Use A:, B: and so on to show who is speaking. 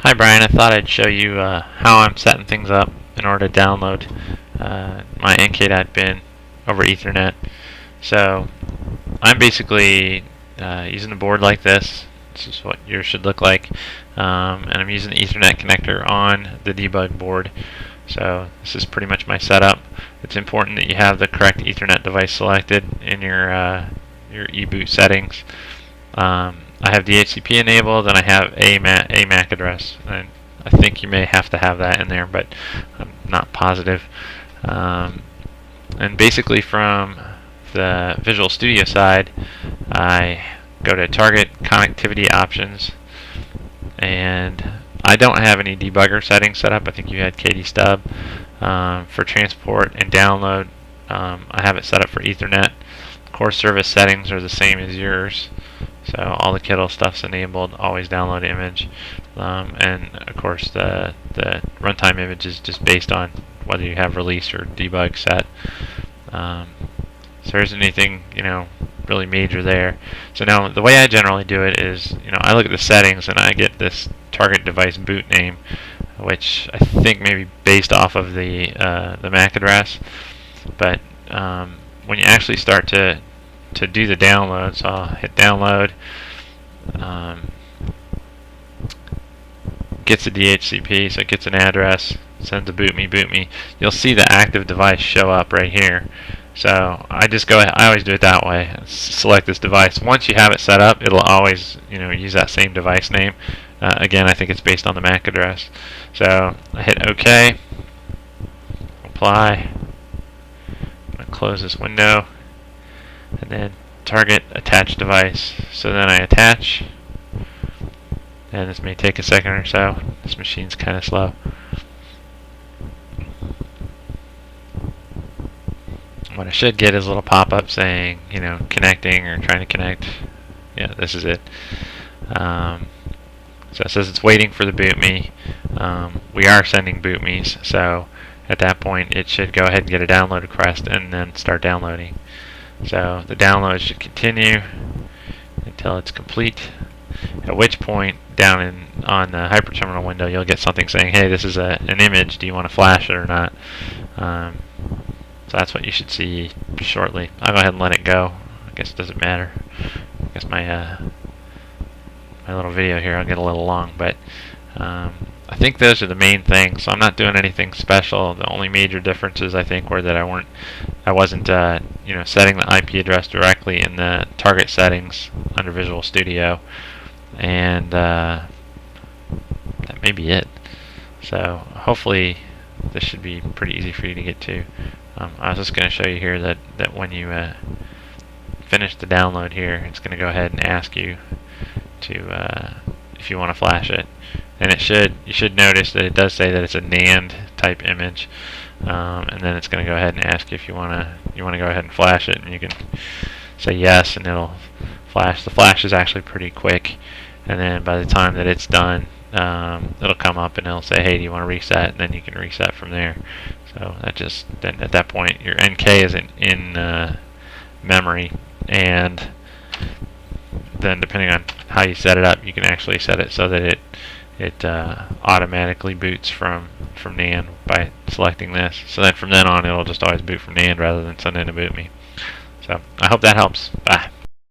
A: Hi Brian, I thought I'd show you how I'm setting things up in order to download my nk.bin over Ethernet. So I'm basically using a board like this. This is what yours should look like. And I'm using the Ethernet connector on the debug board. So this is pretty much my setup. It's important that you have the correct Ethernet device selected in your eBoot settings. I have DHCP enabled, and I have a MAC address. And I think you may have to have that in there, but I'm not positive. And basically from the Visual Studio side, I go to Target Connectivity Options, and I don't have any debugger settings set up. I think you had KDStub. For transport and download, I have it set up for Ethernet. Core service settings are the same as yours. So all the Kittle stuff's enabled, always download image, and of course the runtime image is just based on whether you have release or debug set. So there isn't anything really major there. So now the way I generally do it is I look at the settings and I get this target device boot name, which I think may be based off of the MAC address. But when you actually start to do the download, so I'll hit download, gets a DHCP, so it gets an address, sends a boot me. You'll see the active device show up right here. So I just go ahead, I always do it that way. Select this device. Once you have it set up, it'll always use that same device name. Again, I think it's based on the MAC address. So I hit OK, apply. I'm going to close this window, and then target attach device. So then I attach, and this may take a second or so. This machine's kind of slow. What I should get is a little pop-up saying, connecting or trying to connect. Yeah, this is it. So it says it's waiting for the boot me. We are sending boot me's, so at that point it should go ahead and get a download request and then start downloading. So the download should continue until it's complete, at which point down on the hyperterminal window you'll get something saying, hey, this is an image, do you want to flash it or not? So that's what you should see shortly. I'll go ahead and let it go. I guess it doesn't matter. I guess my little video here will get a little long, but I think those are the main things. So I'm not doing anything special. The only major differences I think were that I wasn't setting the IP address directly in the target settings under Visual Studio, and that may be it. So hopefully this should be pretty easy for you to get to. I was just going to show you here that when you finish the download here, it's going to go ahead and ask you to if you want to flash it, and you should notice that it does say that it's a NAND type image, and then it's going to go ahead and ask you if you want to go ahead and flash it, and you can say yes, and it'll flash. The flash is actually pretty quick, and then by the time that it's done, it'll come up and it'll say, hey, do you want to reset? And then you can reset from there. So then at that point your NK is in memory, and then depending on how you set it up, you can actually set it so that it automatically boots from NAND by selecting this. So then from then on it'll just always boot from NAND rather than send in a boot me. So I hope that helps. Bye.